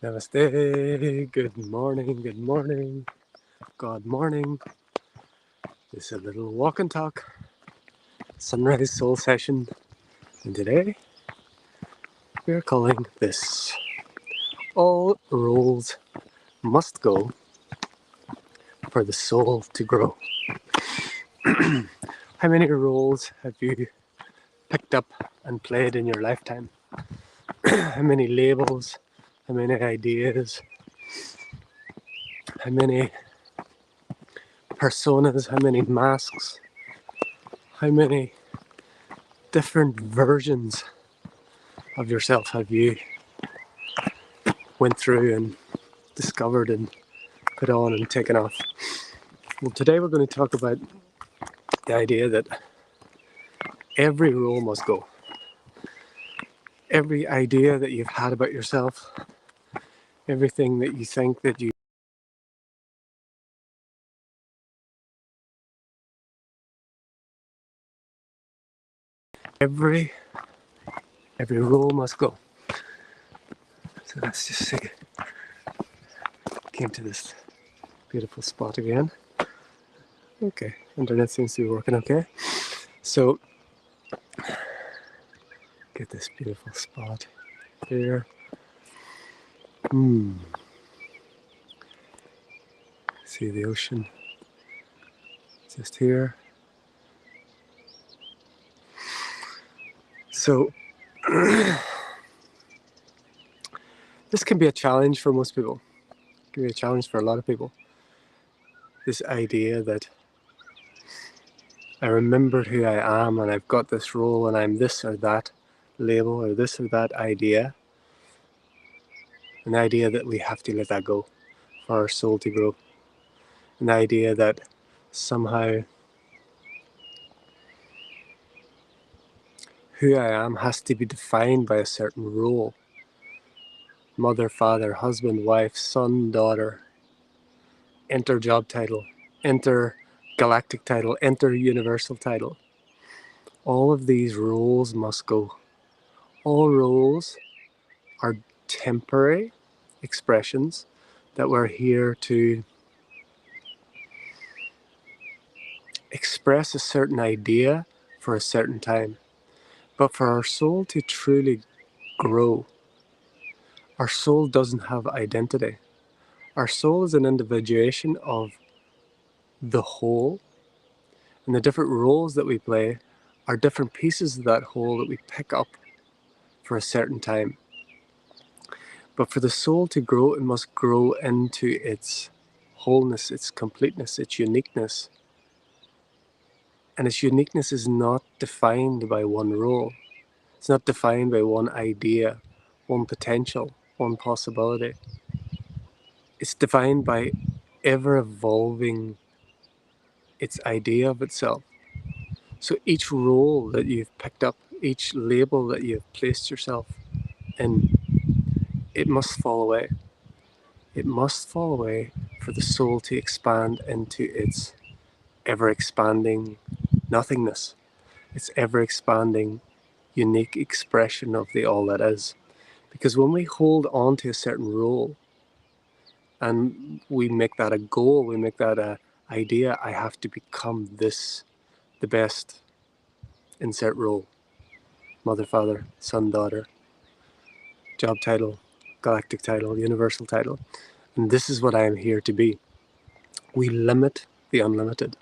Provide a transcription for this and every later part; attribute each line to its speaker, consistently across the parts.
Speaker 1: Namaste, good morning, good morning. This is a little walk and talk sunrise soul session, and today we are calling this All Roles Must Go for the Soul to Grow. How many roles have you picked up and played in your lifetime? How many labels, how many ideas, how many personas, how many masks, how many different versions of yourself have you went through and discovered and put on and taken off? Well, today we're going to talk about the idea that every role must go. Every idea that you've had about yourself, everything that you think that you every role must go. So let's just see. Came to this beautiful spot again. Okay, internet seems to be working okay. So get this beautiful spot here. See the ocean just here. So this can be a challenge for most people. It can be a challenge for a lot of people. This idea that I remembered who I am and I've got this role and I'm this or that label or this or that idea. An idea that we have to let that go for our soul to grow. An idea that somehow who I am has to be defined by a certain role. Mother, father, husband, wife, son, daughter. Enter job title. Enter galactic title. Enter universal title. All of these roles must go. All roles are temporary expressions that we're here to express a certain idea for a certain time. But for our soul to truly grow, our soul doesn't have identity. Our soul is an individuation of the whole, and the different roles that we play are different pieces of that whole that we pick up for a certain time. But for the soul to grow, it must grow into its wholeness, its completeness, its uniqueness. And its uniqueness is not defined by one role. It's not defined by one idea, one potential, one possibility. It's defined by ever evolving its idea of itself. So each role that you've picked up, each label that you've placed yourself in, it must fall away. It must fall away for the soul to expand into its ever expanding nothingness, its ever expanding unique expression of the all that is. Because when we hold on to a certain role and we make that a goal, we make that a idea, I have to become this, the best, insert role, mother, father, son, daughter, job title, galactic title, universal title, and this is what I am here to be. We limit the unlimited.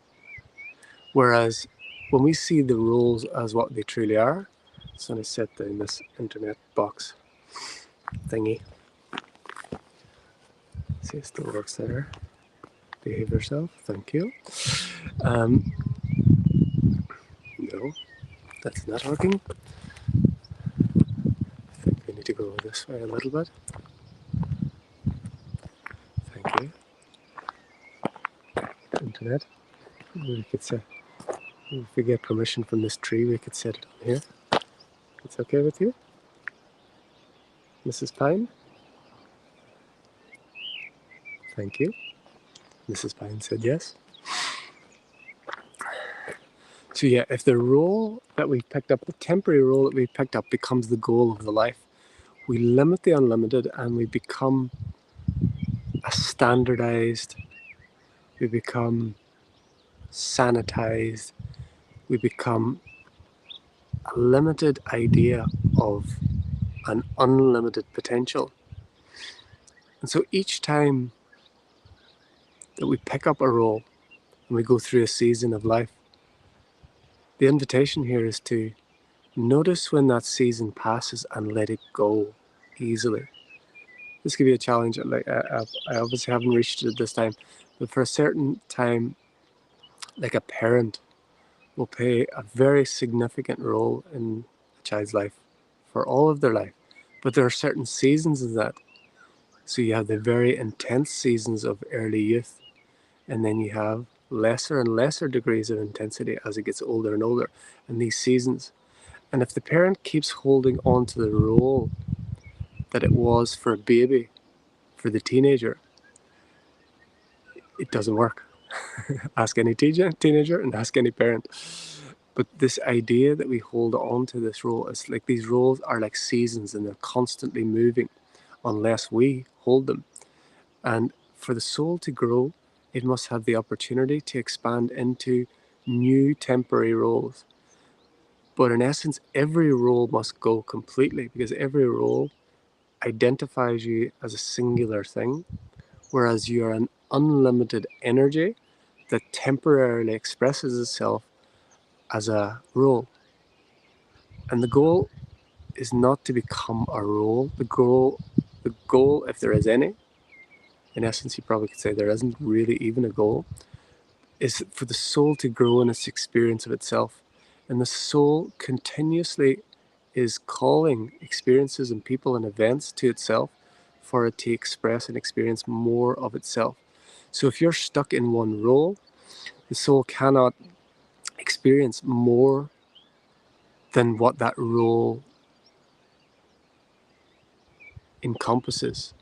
Speaker 1: Whereas when we see the roles as what they truly are, so I'm going to set down this internet box thingy. See, it still works there. Behave yourself, thank you. No, that's not working. I think we need to go this way a little bit. Thank you. Internet. We could set, if we get permission from this tree, we could set it on here. It's okay with you? Mrs. Pine? Thank you. Mrs. Pine said yes. So if the role that we picked up, the temporary role that we picked up becomes the goal of the life, we limit the unlimited and we become a standardized, we become sanitized, we become a limited idea of an unlimited potential. And so each time that we pick up a role and we go through a season of life, the invitation here is to notice when that season passes and let it go easily. This could be a challenge. Like I obviously haven't reached it this time, but for a certain time, like a parent will play a very significant role in a child's life for all of their life. But there are certain seasons of that. So you have the very intense seasons of early youth, and then you have lesser and lesser degrees of intensity as it gets older and older in these seasons. And if the parent keeps holding on to the role that it was for a baby, for the teenager, it doesn't work. Ask any teenager and ask any parent. But this idea that we hold on to this role, is like these roles are like seasons and they're constantly moving unless we hold them. And for the soul to grow, it must have the opportunity to expand into new temporary roles. But in essence, every role must go completely, because every role identifies you as a singular thing, whereas you're an unlimited energy that temporarily expresses itself as a role. And the goal is not to become a role. The goal, if there is any, in essence, you probably could say there isn't really even a goal, is for the soul to grow in its experience of itself. And the soul continuously is calling experiences and people and events to itself for it to express and experience more of itself. So if you're stuck in one role, the soul cannot experience more than what that role encompasses.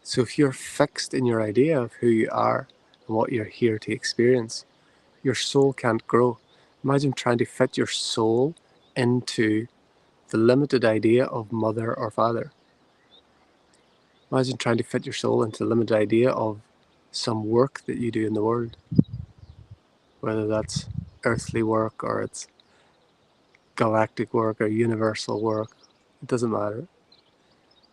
Speaker 1: So if you're fixed in your idea of who you are and what you're here to experience, your soul can't grow. Imagine trying to fit your soul into the limited idea of mother or father. Imagine trying to fit your soul into the limited idea of some work that you do in the world, whether that's earthly work or it's galactic work or universal work. It doesn't matter.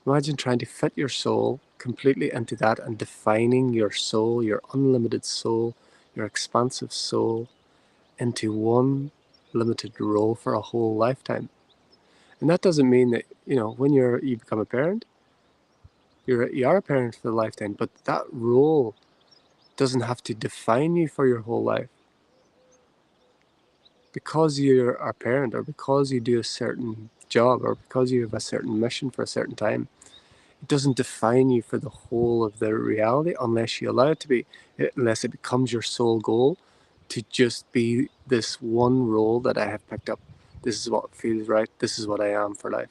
Speaker 1: Imagine trying to fit your soul completely into that and defining your soul, your unlimited soul, your expansive soul, into one limited role for a whole lifetime. And that doesn't mean that, when you become a parent, you are a parent for a lifetime, but that role doesn't have to define you for your whole life. Because you're a parent, or because you do a certain job, or because you have a certain mission for a certain time, it doesn't define you for the whole of the reality unless you allow it to be, unless it becomes your sole goal to just be this one role that I have picked up. This is what feels right. This is what I am for life.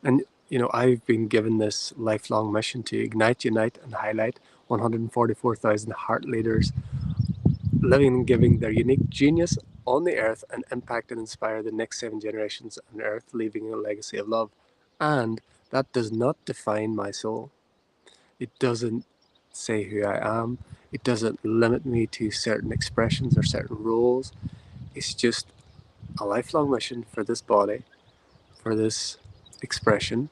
Speaker 1: And, I've been given this lifelong mission to ignite, unite, and highlight 144,000 heart leaders living and giving their unique genius on the earth and impact and inspire the next 7 generations on earth, leaving a legacy of love. And that does not define my soul. It doesn't say who I am. It doesn't limit me to certain expressions or certain roles. It's just a lifelong mission for this body, for this expression,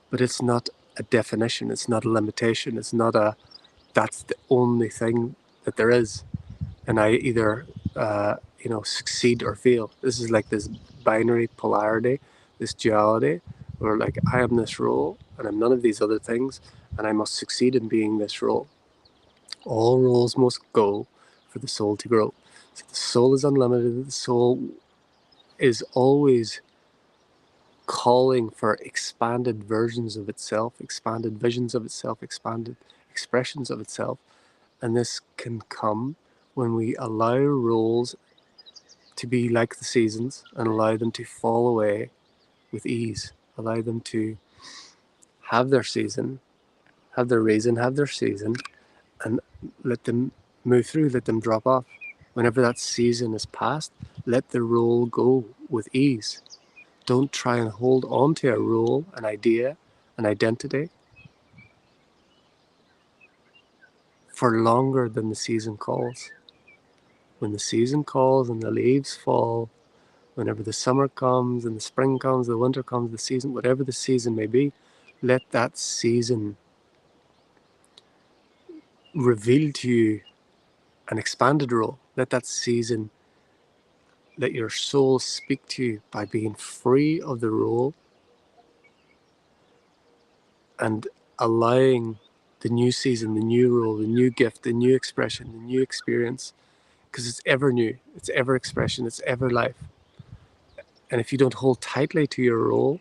Speaker 1: but it's not a definition. It's not a limitation. It's not that's the only thing that there is. And I either, succeed or fail. This is like this binary polarity, this duality, where like I am this role and I'm none of these other things, and I must succeed in being this role. All roles must go for the soul to grow. So the soul is unlimited. The soul is always calling for expanded versions of itself, expanded visions of itself, expanded expressions of itself. And this can come when we allow roles to be like the seasons and allow them to fall away with ease. Allow them to have their season, have their reason, have their season, and let them move through, let them drop off. Whenever that season is past, let the role go with ease. Don't try and hold on to a role, an idea, an identity for longer than the season calls. When the season calls and the leaves fall, whenever the summer comes and the spring comes, the winter comes, the season, whatever the season may be, let that season reveal to you an expanded role. Let that season, let your soul speak to you by being free of the role and allowing the new season, the new role, the new gift, the new expression, the new experience, because it's ever new, it's ever expression, it's ever life. And if you don't hold tightly to your role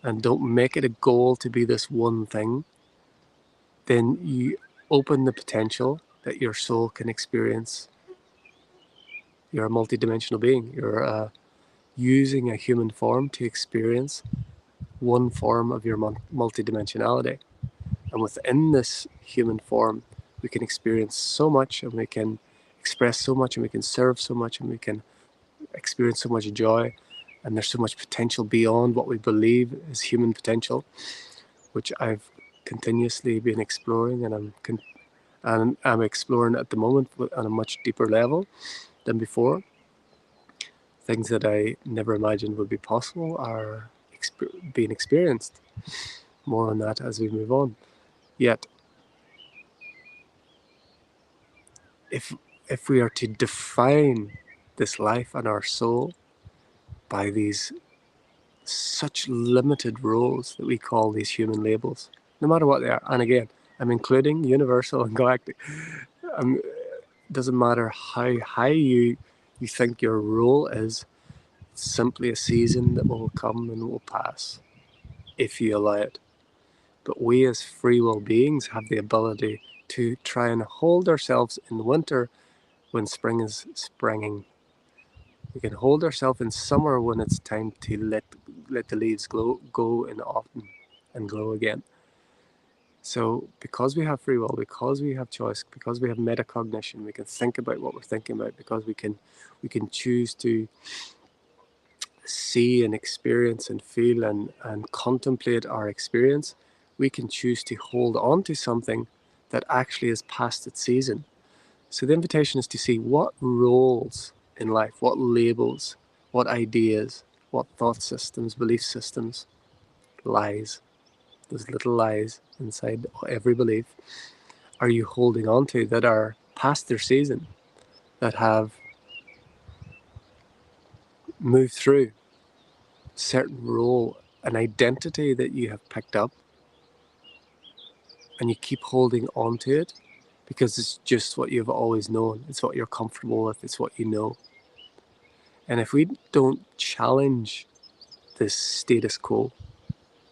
Speaker 1: and don't make it a goal to be this one thing, then you open the potential that your soul can experience. You're a multidimensional being. You're using a human form to experience one form of your multidimensionality. And within this human form, we can experience so much, and we can express so much, and we can serve so much, and we can experience so much joy. And there's so much potential beyond what we believe is human potential, which I've continuously been exploring, and I'm exploring at the moment on a much deeper level than before. Things that I never imagined would be possible are being experienced. More on that as we move on. Yet, if we are to define this life and our soul by these such limited roles that we call these human labels, no matter what they are, and again, I'm including universal and galactic. Doesn't matter how high you think your role is, it's simply a season that will come and will pass if you allow it. But we as free will beings have the ability to try and hold ourselves in winter when spring is springing. We can hold ourselves in summer when it's time to let the leaves go in autumn and grow again. So because we have free will, because we have choice, because we have metacognition, we can think about what we're thinking about, because we can choose to see and experience and feel and contemplate our experience, we can choose to hold on to something that actually is past its season. So the invitation is to see what roles in life, what labels, what ideas, what thought systems, belief systems, lies, those little lies inside every belief, are you holding on to that are past their season, that have moved through certain role, an identity that you have picked up, and you keep holding on to it because it's just what you've always known. It's what you're comfortable with. It's what you know. And if we don't challenge this status quo,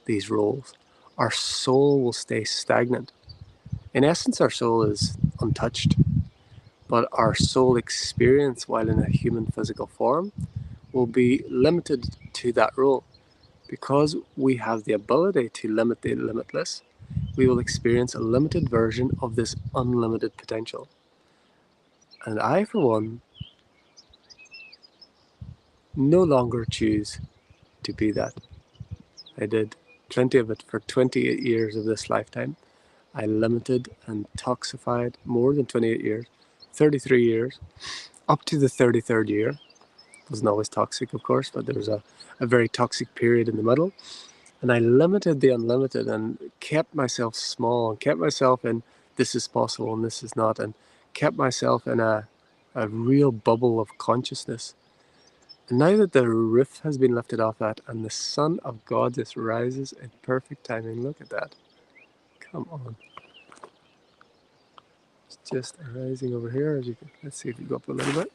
Speaker 1: these roles, our soul will stay stagnant. In essence, our soul is untouched, but our soul experience while in a human physical form will be limited to that role. Because we have the ability to limit the limitless, we will experience a limited version of this unlimited potential. And I, for one, no longer choose to be that. I did plenty of it for 28 years of this lifetime. I limited and toxified more than 28 years, 33 years, up to the 33rd year. Wasn't always toxic, of course, but there was a very toxic period in the middle. And I limited the unlimited and kept myself small and kept myself in this is possible and this is not, and kept myself in a real bubble of consciousness. And now that the roof has been lifted off that and the Son of God just rises in perfect timing, look at that. Come on. It's just rising over here. As you can, let's see if we go up a little bit.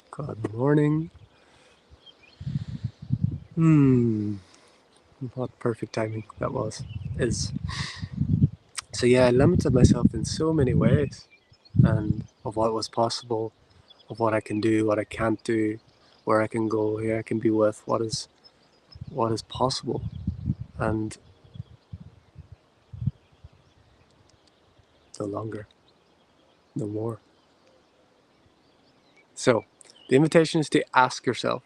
Speaker 1: Good morning. What perfect timing that is. So yeah, I limited myself in so many ways, and of what was possible, of what I can do, what I can't do, where I can go, who I can be with, what is possible, and no longer, no more. So The invitation is to ask yourself,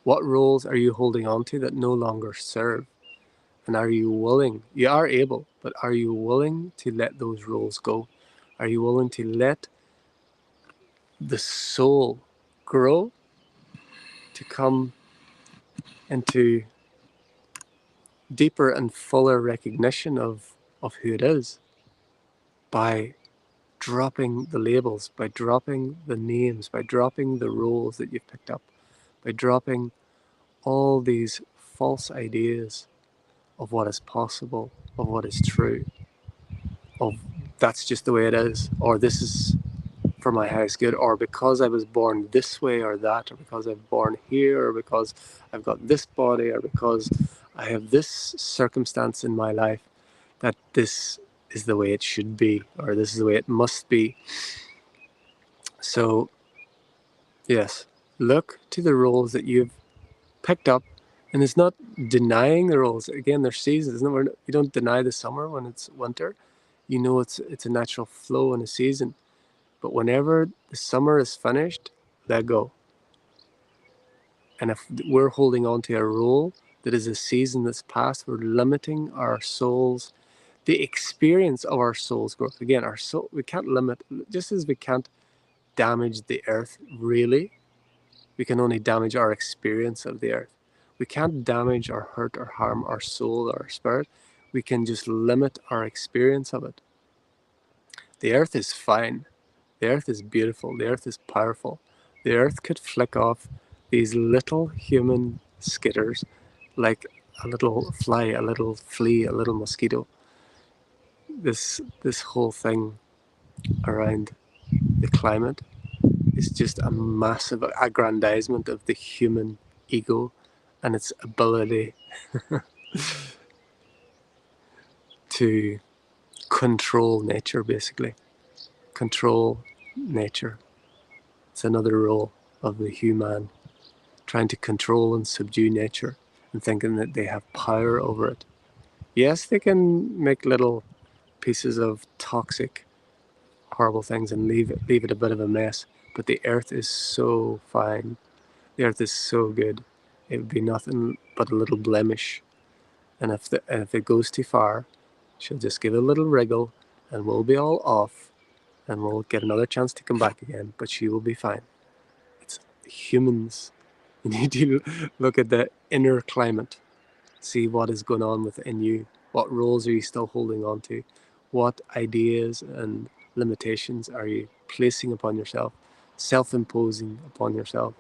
Speaker 1: what roles are you holding on to that no longer serve? And are you willing, you are able, but are you willing to let those roles go? Are you willing to let the soul grow to come into deeper and fuller recognition of who it is by dropping the labels, by dropping the names, by dropping the roles that you've picked up, by dropping all these false ideas of what is possible, of what is true, of that's just the way it is, or this is for my highest good, or because I was born this way or that, or because I'm born here, or because I've got this body, or because I have this circumstance in my life, that this is the way it should be, or this is the way it must be. So, yes, look to the roles that you've picked up, and it's not denying the roles. Again, they're seasons. You don't deny the summer when it's winter. You know it's a natural flow in a season. But whenever the summer is finished, let go. And if we're holding on to a role that is a season that's past, we're limiting our souls, the experience of our soul's growth. Again, our soul, we can't limit, just as we can't damage the earth, really, we can only damage our experience of the earth. We can't damage or hurt or harm our soul or our spirit. We can just limit our experience of it. The earth is fine. The earth is beautiful. The earth is powerful. The earth could flick off these little human skitters like a little fly, a little flea, a little mosquito. This whole thing around the climate is just a massive aggrandizement of the human ego and its ability to control nature, basically. Control nature. It's another role of the human, trying to control and subdue nature and thinking that they have power over it. Yes, they can make little pieces of toxic, horrible things and leave it a bit of a mess, but the earth is so fine. The earth is so good. It would be nothing but a little blemish. And if it goes too far, she'll just give it a little wriggle and we'll be all off and we'll get another chance to come back again, but she will be fine. It's humans. You need to look at the inner climate, see what is going on within you. What roles are you still holding on to? What ideas and limitations are you placing upon yourself, self-imposing upon yourself?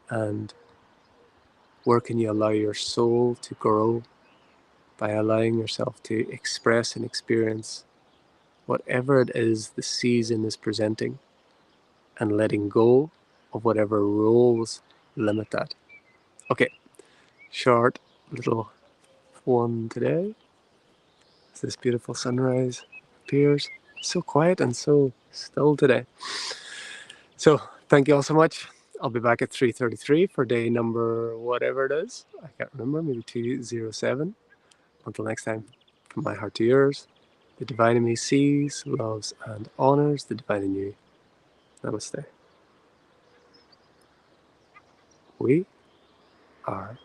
Speaker 1: And where can you allow your soul to grow by allowing yourself to express and experience whatever it is the season is presenting and letting go of whatever roles limit that. Okay, short little one today. As this beautiful sunrise appears. So quiet and so still today. So thank you all so much. I'll be back at 3:33 for day number whatever it is. I can't remember, maybe 207. Until next time, from my heart to yours, the divine in me sees, loves, and honors the divine in you. Namaste. We are